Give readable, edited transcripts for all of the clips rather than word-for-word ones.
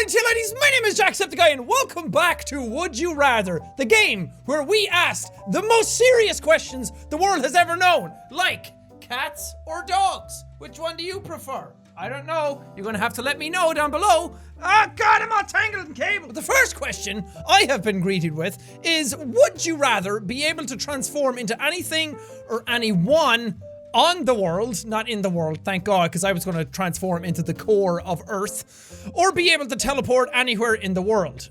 morning, tail ladies. My name is Jacksepticeye, and welcome back to Would You Rather, the game where we asked the most serious questions the world has ever known, like cats or dogs. Which one do you prefer? I don't know. You're gonna have to let me know down below. Ah, God, I'm all tangled in cable. But the first question I have been greeted with is, would you rather be able to transform into anything or anyone on the world, not in the world, thank God, because I was going to transform into the core of Earth, or be able to teleport anywhere in the world?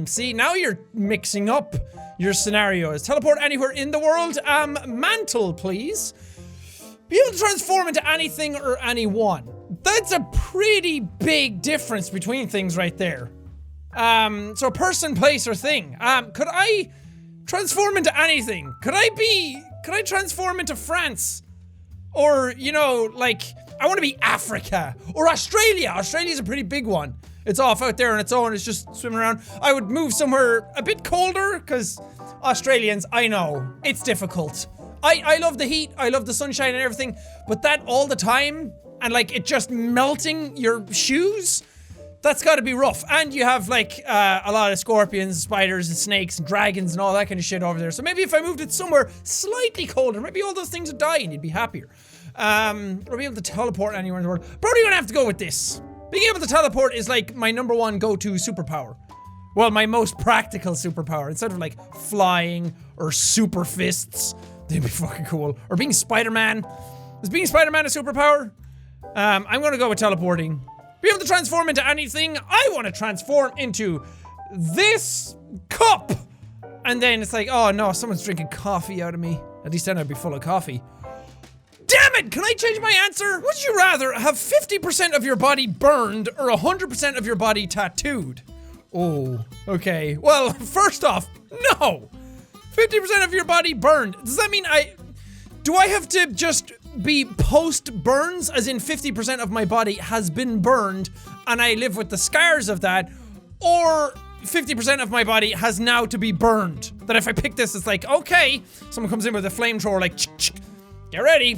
See, now you're mixing up your scenarios. Teleport anywhere in the world? Mantle, please. Be able to transform into anything or anyone. That's a pretty big difference between things right there. So person, place, or thing. Could I transform into anything? Could I transform into France? Or, you know, like, I want to be Africa. Or Australia. Australia's a pretty big one. It's off out there on its own. It's just swimming around. I would move somewhere a bit colder, because Australians, I know, it's difficult. I love the heat. I love the sunshine and everything. But that all the time, and like, it just melting your shoes, that's gotta be rough. And you have like, a lot of scorpions, spiders, and snakes, and dragons, and all that kind of shit over there. So maybe if I moved it somewhere slightly colder, maybe all those things would die and you'd be happier. Or be able to teleport anywhere in the world. Probably gonna have to go with this. Being able to teleport is like my number one go-to superpower. Well, my most practical superpower. Instead of like flying or super fists. They'd be fucking cool. Or being Spider-Man. Is being Spider-Man a superpower? I'm gonna go with teleporting. Be able to transform into anything. I want to transform into this cup. And then it's like, oh no, someone's drinking coffee out of me. At least then I'd be full of coffee. Damn it! Can I change my answer? Would you rather have 50% of your body burned or 100% of your body tattooed? Oh, okay. Well, first off, no. 50% of your body burned. Does that mean do I have to just be post-burns, as in 50% of my body has been burned and I live with the scars of that, or 50% of my body has now to be burned? That if I pick this, it's like, okay, someone comes in with a flamethrower, like, get ready.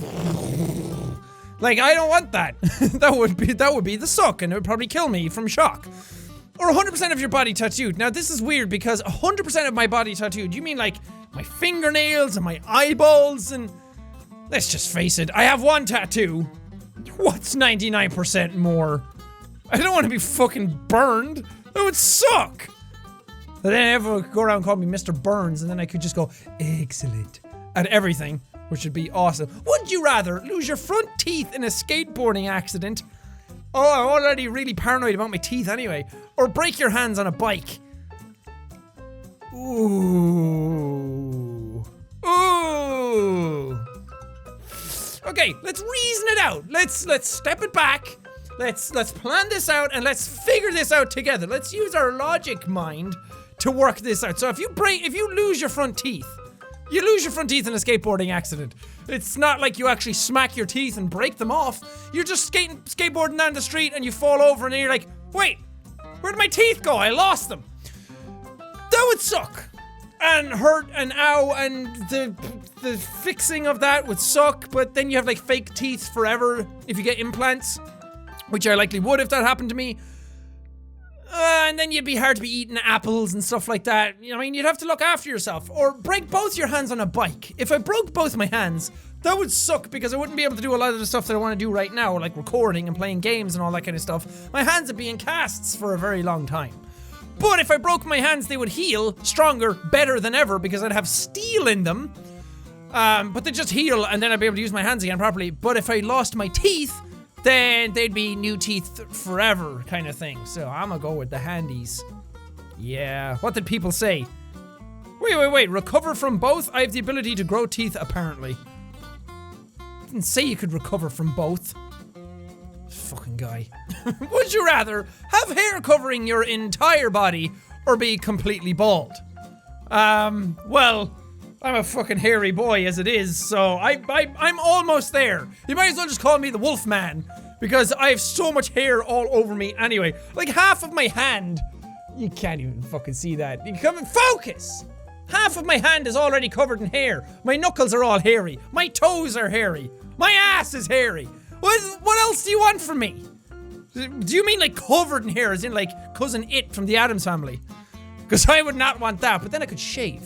Like, I don't want that. that would be the suck, and it would probably kill me from shock. Or 100% of your body tattooed. Now this is weird, because 100% of my body tattooed, you mean like my fingernails and my eyeballs? And let's just face it, I have one tattoo. What's 99% more? I don't want to be fucking burned. That would suck. But then everyone could go around and call me Mr. Burns, and then I could just go, excellent, at everything, which would be awesome. Would you rather lose your front teeth in a skateboarding accident? Oh, I'm already really paranoid about my teeth anyway. Or break your hands on a bike. Ooh. Ooh. Okay, let's reason it out. Let's step it back. Let's plan this out, and let's figure this out together. Let's use our logic mind to work this out. So if you lose your front teeth, you lose your front teeth in a skateboarding accident. It's not like you actually smack your teeth and break them off. You're just skateboarding down the street and you fall over and then you're like, wait, where did my teeth go? I lost them. That would suck. And hurt and ow, and the fixing of that would suck, but then you have like fake teeth forever if you get implants, which I likely would if that happened to me. And then you'd be hard to be eating apples and stuff like that. You know, I mean, you'd have to look after yourself. Or break both your hands on a bike. If I broke both my hands, that would suck, because I wouldn't be able to do a lot of the stuff that I want to do right now, like recording and playing games and all that kind of stuff. My hands would be in casts for a very long time. But if I broke my hands, they would heal stronger, better than ever, because I'd have steel in them. But they just heal, and then I'd be able to use my hands again properly. But if I lost my teeth, then they'd be new teeth forever, kind of thing. So I'm gonna go with the handies. Yeah. What did people say? Wait. Recover from both? I have the ability to grow teeth, apparently. Didn't say you could recover from both. Fucking guy. Would you rather have hair covering your entire body or be completely bald? Well, I'm a fucking hairy boy as it is, so I'm almost there. You might as well just call me the Wolf Man, because I have so much hair all over me anyway. Like half of my hand. You can't even fucking see that. You come and focus! Half of my hand is already covered in hair. My knuckles are all hairy. My toes are hairy. My ass is hairy. What else do you want from me? Do you mean like covered in hair, as in like Cousin It from the Addams Family? Because I would not want that, but then I could shave.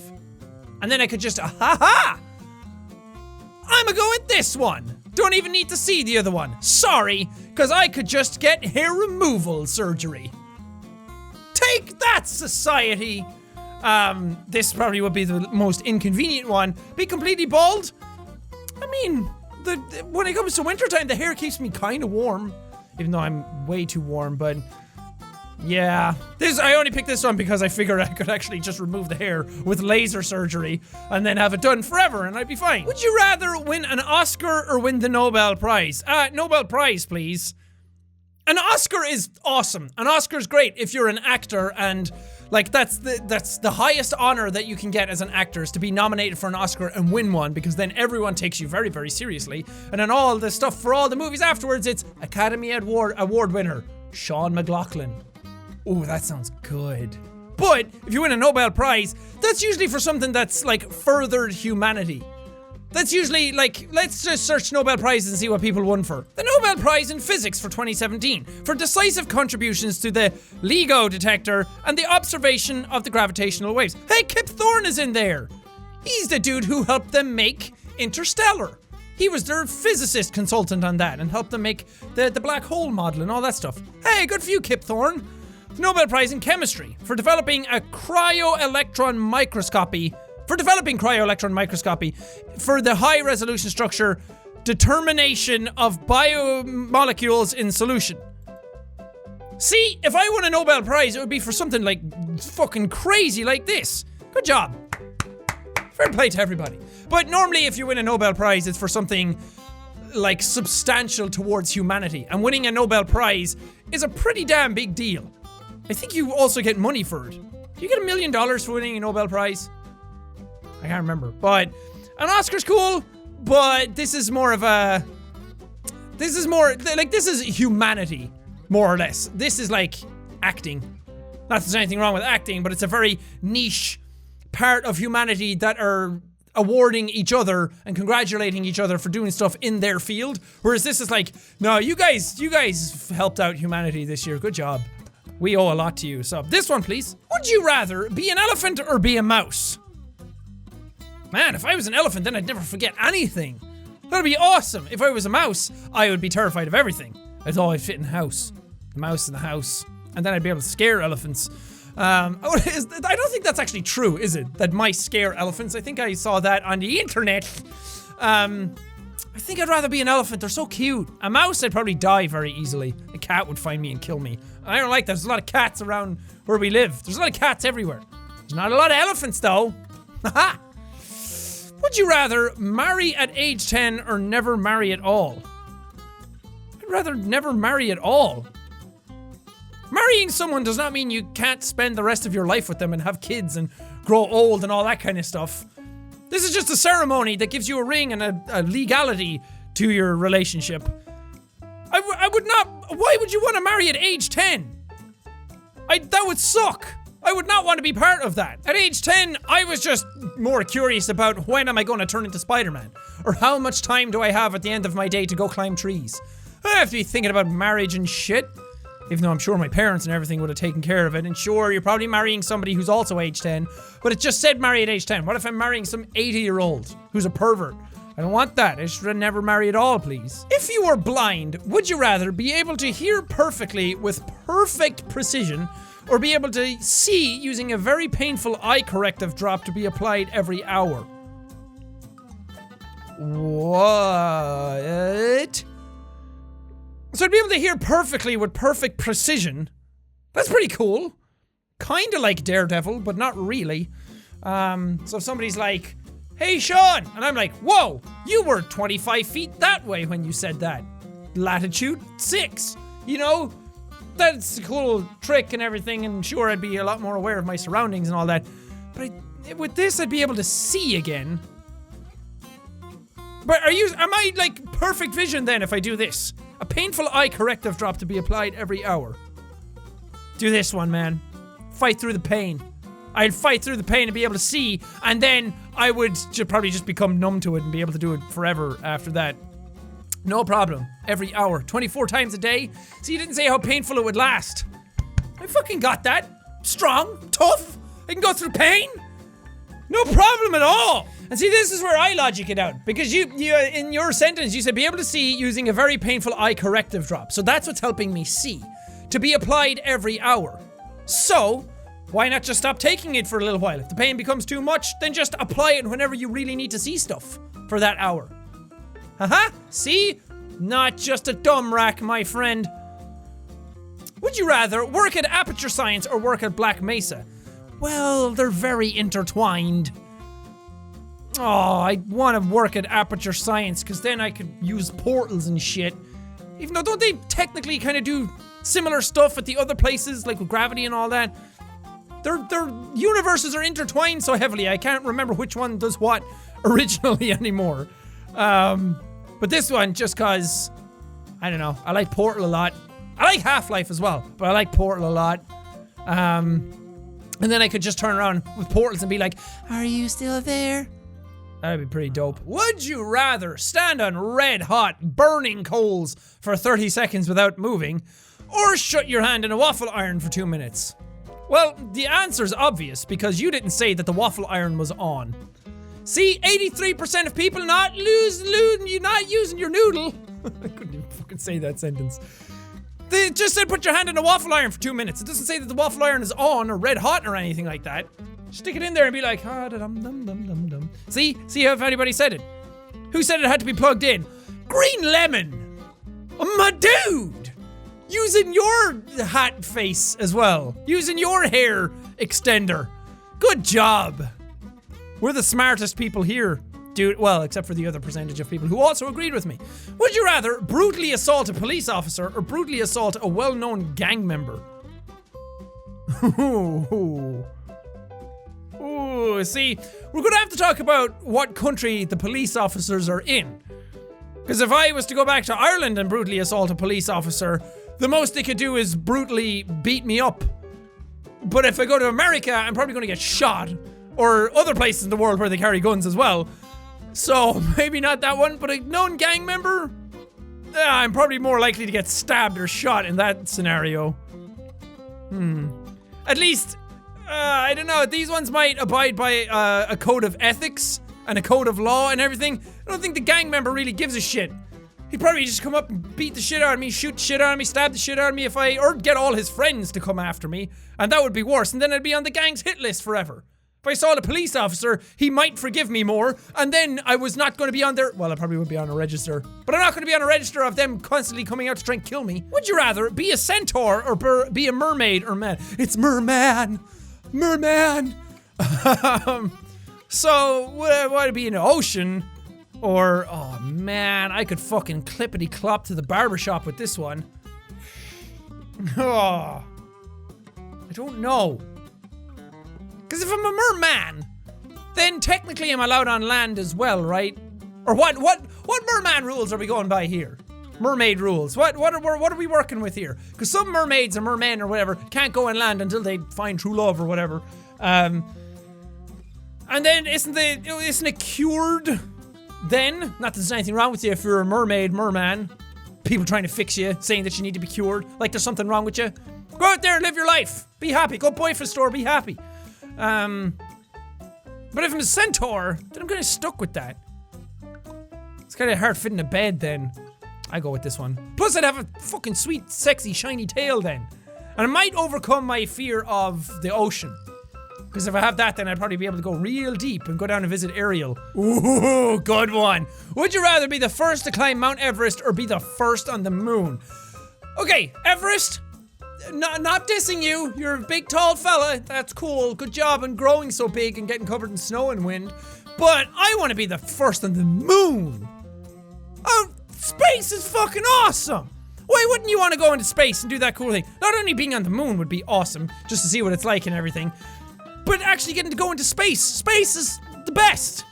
And then I could just, ha! I'ma go with this one. Don't even need to see the other one. Sorry, because I could just get hair removal surgery. Take that, society! This probably would be the most inconvenient one. Be completely bald? I mean, when it comes to wintertime, the hair keeps me kind of warm. Even though I'm way too warm, but yeah. I only picked this one because I figured I could actually just remove the hair with laser surgery and then have it done forever and I'd be fine. Would you rather win an Oscar or win the Nobel Prize? Nobel Prize, please. An Oscar is awesome. An Oscar's great if you're an actor, and like that's the highest honor that you can get as an actor, is to be nominated for an Oscar and win one, because then everyone takes you very, very seriously. And then all the stuff for all the movies afterwards, it's Academy Award winner Sean McLaughlin. Ooh, that sounds good. But if you win a Nobel Prize, that's usually for something that's like furthered humanity. That's usually like, let's just search Nobel Prizes and see what people won for. The Nobel Prize in Physics for 2017 for decisive contributions to the LIGO detector and the observation of the gravitational waves. Hey, Kip Thorne is in there. He's the dude who helped them make Interstellar. He was their physicist consultant on that and helped them make the black hole model and all that stuff. Hey, good for you, Kip Thorne. The Nobel Prize in Chemistry for developing cryo-electron microscopy for the high-resolution structure determination of biomolecules in solution. See, if I won a Nobel Prize, it would be for something like fucking crazy like this. Good job. Fair play to everybody. But normally if you win a Nobel Prize, it's for something like substantial towards humanity. And winning a Nobel Prize is a pretty damn big deal. I think you also get money for it. Do you get $1 million for winning a Nobel Prize? I can't remember, but an Oscar's cool, but this is more like, this is humanity, more or less. This is like acting. Not that there's anything wrong with acting, but it's a very niche part of humanity that are awarding each other and congratulating each other for doing stuff in their field. Whereas this is like, no, you guys helped out humanity this year. Good job. We owe a lot to you. So this one, please. Would you rather be an elephant or be a mouse? Man, if I was an elephant, then I'd never forget anything. That'd be awesome. If I was a mouse, I would be terrified of everything. I'd always fit in the house. The mouse in the house. And then I'd be able to scare elephants. I don't think that's actually true, is it? That mice scare elephants. I think I saw that on the internet. I think I'd rather be an elephant. They're so cute. A mouse, I'd probably die very easily. A cat would find me and kill me. I don't like that. There's a lot of cats around where we live. There's a lot of cats everywhere. There's not a lot of elephants, though. Haha. Would you rather marry at age 10 or never marry at all? I'd rather never marry at all. Marrying someone does not mean you can't spend the rest of your life with them and have kids and grow old and all that kind of stuff. This is just a ceremony that gives you a ring and a legality to your relationship. I would not. Why would you want to marry at age 10? That would suck. I would not want to be part of that. At age 10, I was just more curious about when am I going to turn into Spider-Man? Or how much time do I have at the end of my day to go climb trees? I have to be thinking about marriage and shit. Even though I'm sure my parents and everything would have taken care of it. And sure, you're probably marrying somebody who's also age 10. But it just said marry at age 10. What if I'm marrying some 80-year-old who's a pervert? I don't want that. I should never marry at all, please. If you were blind, would you rather be able to hear perfectly with perfect precision, or be able to see using a very painful eye corrective drop to be applied every hour? What? So I'd be able to hear perfectly with perfect precision. That's pretty cool. Kinda like Daredevil, but not really. So if somebody's like, hey Sean, and I'm like, whoa, you were 25 feet that way when you said that. Latitude 6, you know? That's a cool trick and everything, and sure, I'd be a lot more aware of my surroundings and all that. But with this, I'd be able to see again. But am I like perfect vision then if I do this? A painful eye corrective drop to be applied every hour. Do this one, man. Fight through the pain. I'd fight through the pain and be able to see, and then I would probably just become numb to it and be able to do it forever after that. No problem. Every hour, 24 times a day. See, you didn't say how painful it would last. I fucking got that. Strong, tough. I can go through pain. No problem at all. And see, this is where I logic it out. Because you in your sentence, you said be able to see using a very painful eye corrective drop. So that's what's helping me see. To be applied every hour. So, why not just stop taking it for a little while? If the pain becomes too much, then just apply it whenever you really need to see stuff for that hour. Haha, see? Not just a dumb rack, my friend. Would you rather work at Aperture Science or work at Black Mesa? Well, they're very intertwined. Oh, I want to work at Aperture Science because then I could use portals and shit. Even though don't they technically kind of do similar stuff at the other places, like with gravity and all that? Their universes are intertwined so heavily, I can't remember which one does what originally anymore. But this one, just cause, I don't know, I like Portal a lot. I like Half-Life as well, but I like Portal a lot. And then I could just turn around with portals and be like, are you still there? That'd be pretty dope. Would you rather stand on red hot burning coals for 30 seconds without moving, or shut your hand in a waffle iron for 2 minutes? Well, the answer's obvious because you didn't say that the waffle iron was on. See, 83% of people not using your noodle. I couldn't even fucking say that sentence. They just said put your hand in a waffle iron for 2 minutes. It doesn't say that the waffle iron is on or red hot or anything like that. Stick it in there and be like, ah, dum dum dum dum dum. See if anybody said it. Who said it had to be plugged in? Green Lemon, my dude, using your hat face as well, using your hair extender. Good job. We're the smartest people here, dude. Well, except for the other percentage of people who also agreed with me. Would you rather brutally assault a police officer or brutally assault a well-known gang member? Ooh, see, we're gonna have to talk about what country the police officers are in. Because if I was to go back to Ireland and brutally assault a police officer, the most they could do is brutally beat me up. But if I go to America, I'm probably gonna get shot. Or other places in the world where they carry guns as well. So, maybe not that one, but a known gang member? I'm probably more likely to get stabbed or shot in that scenario. At least, I don't know, these ones might abide by a code of ethics and a code of law and everything. I don't think the gang member really gives a shit. He'd probably just come up and beat the shit out of me, shoot the shit out of me, stab the shit out of me or get all his friends to come after me. And that would be worse, and then I'd be on the gang's hit list forever. If I saw a police officer, he might forgive me more, and then I was not going to be on their— well, I probably would be on a register, but I'm not going to be on a register of them constantly coming out to try and kill me. Would you rather be a centaur or be a mermaid or man? It's merman! Merman! So, would I be in the ocean? Or, oh man, I could fucking clippity-clop to the barbershop with this one. Oh. I don't know. Because if I'm a merman, then technically I'm allowed on land as well, right? Or what merman rules are we going by here? Mermaid rules. What are we working with here? Because some mermaids or mermen or whatever can't go on land until they find true love or whatever. And then isn't it cured then? Not that there's anything wrong with you if you're a mermaid, merman. People trying to fix you, saying that you need to be cured, like there's something wrong with you. Go out there and live your life. Be happy. Go boyfriend store, be happy. But if I'm a centaur, then I'm kind of stuck with that. It's kind of hard fitting a bed then. I go with this one. Plus I'd have a fucking sweet, sexy, shiny tail then. And I might overcome my fear of the ocean. Because if I have that, then I'd probably be able to go real deep and go down and visit Ariel. Ooh, good one. Would you rather be the first to climb Mount Everest or be the first on the moon? Okay, Everest. Not dissing you. You're a big, tall fella. That's cool. Good job on growing so big and getting covered in snow and wind. But I want to be the first on the moon. Oh, space is fucking awesome. Why wouldn't you want to go into space and do that cool thing? Not only being on the moon would be awesome, just to see what it's like and everything, but actually getting to go into space. Space is the best.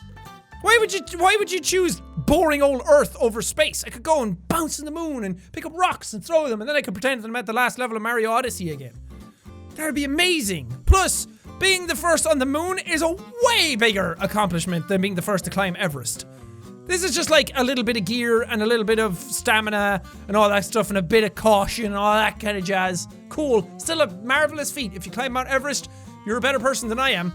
Why would you choose boring old Earth over space? I could go and bounce on the moon and pick up rocks and throw them, and then I could pretend that I'm at the last level of Mario Odyssey again. That'd be amazing. Plus, being the first on the moon is a way bigger accomplishment than being the first to climb Everest. This is just like a little bit of gear and a little bit of stamina and all that stuff and a bit of caution and all that kind of jazz. Cool. Still a marvelous feat. If you climb Mount Everest, you're a better person than I am.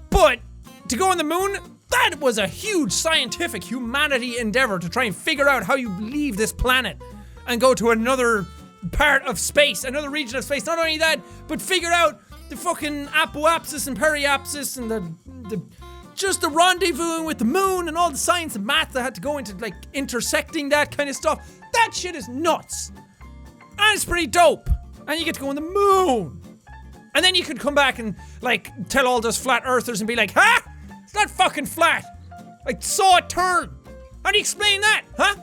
But to go on the moon, that was a huge scientific humanity endeavor to try and figure out how you leave this planet and go to another part of space, another region of space. Not only that, but figure out the fucking apoapsis and periapsis and the rendezvousing with the moon and all the science and math that had to go into like intersecting that kind of stuff. That shit is nuts. And it's pretty dope. And you get to go on the moon. And then you could come back and like tell all those flat earthers and be like, huh? It's not fucking flat. I saw it turn. How do you explain that, huh?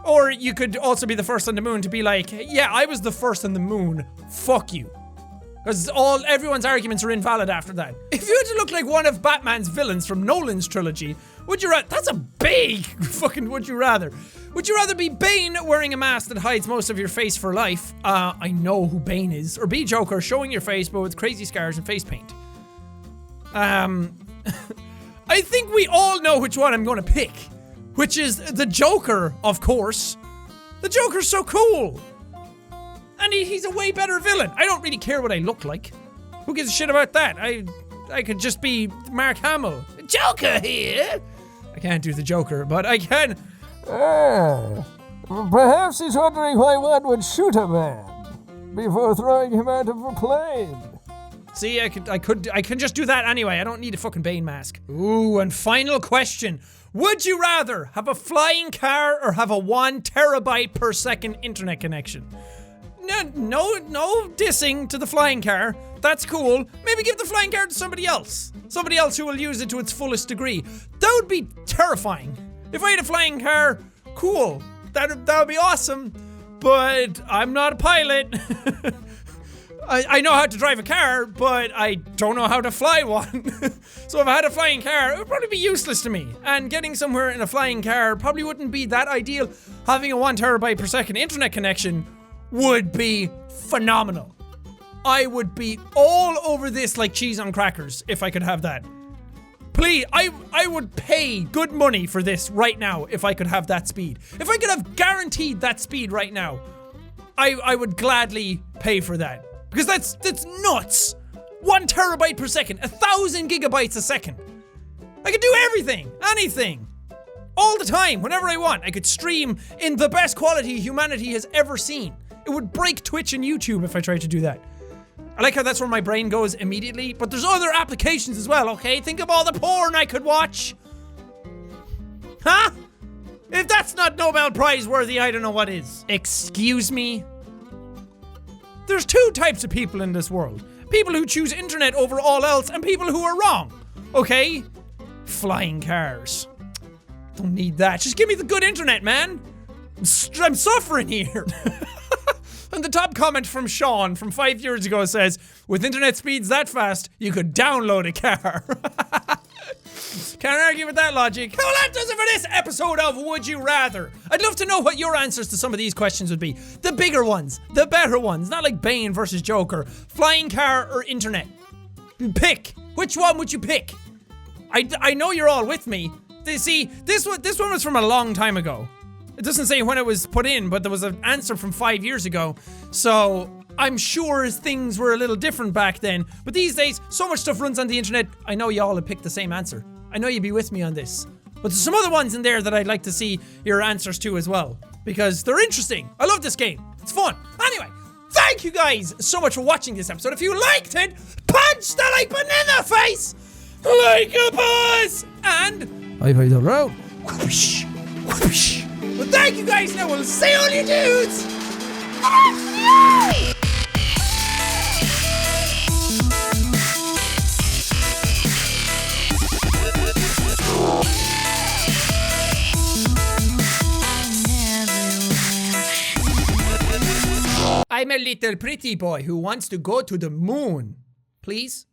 Or you could also be the first on the moon to be like, yeah, I was the first on the moon. Fuck you. Because everyone's arguments are invalid after that. If you had to look like one of Batman's villains from Nolan's trilogy, would you rather? That's a big fucking would you rather. Would you rather be Bane wearing a mask that hides most of your face for life? I know who Bane is. Or be Joker showing your face but with crazy scars and face paint. I think we all know which one I'm gonna pick. Which is the Joker, of course. The Joker's so cool. And he's a way better villain. I don't really care what I look like. Who gives a shit about that? I could just be Mark Hamill. Joker here! I can't do the Joker, but I can. Perhaps he's wondering why one would shoot a man before throwing him out of a plane. See, I can just do that anyway. I don't need a fucking Bane mask. Ooh, and final question. Would you rather have a flying car or have a 1 terabyte per second internet connection? No dissing to the flying car. That's cool. Maybe give the flying car to somebody else. Somebody else who will use it to its fullest degree. That would be terrifying. If I had a flying car, cool. That would be awesome. But I'm not a pilot. I know how to drive a car, but I don't know how to fly one. So if I had a flying car, it would probably be useless to me. And getting somewhere in a flying car probably wouldn't be that ideal. Having a 1 terabyte per second internet connection would be phenomenal. I would be all over this like cheese on crackers if I could have that. Please, I would pay good money for this right now if I could have that speed. If I could have guaranteed that speed right now, I would gladly pay for that. Because that's nuts. 1 terabyte per second, 1,000 gigabytes a second. I could do everything, anything, all the time, whenever I want. I could stream in the best quality humanity has ever seen. It would break Twitch and YouTube if I tried to do that. I like how that's where my brain goes immediately, but there's other applications as well, okay? Think of all the porn I could watch. Huh? If that's not Nobel Prize worthy, I don't know what is. Excuse me? There's 2 types of people in this world. People who choose internet over all else and people who are wrong. Okay? Flying cars. Don't need that. Just give me the good internet, man. I'm suffering here. And the top comment from Sean from 5 years ago says, with internet speeds that fast, you could download a car. Can't argue with that logic. Well, that does it for this episode of Would You Rather. I'd love to know what your answers to some of these questions would be. The bigger ones, the better ones, not like Bane versus Joker. Flying car or internet? Pick. Which one would you pick? I know you're all with me. See, this one was from a long time ago. It doesn't say when it was put in, but there was an answer from 5 years ago. So I'm sure things were a little different back then. But these days, so much stuff runs on the internet. I know you all have picked the same answer. I know you'd be with me on this. But there's some other ones in there that I'd like to see your answers to as well. Because they're interesting. I love this game. It's fun. Anyway, thank you guys so much for watching this episode. If you liked it, punch the like button in the face! Like a boss! And I pay the road. whoosh, whoosh. Well, thank you guys. Now we'll see all you dudes. I'm a little pretty boy who wants to go to the moon. Please?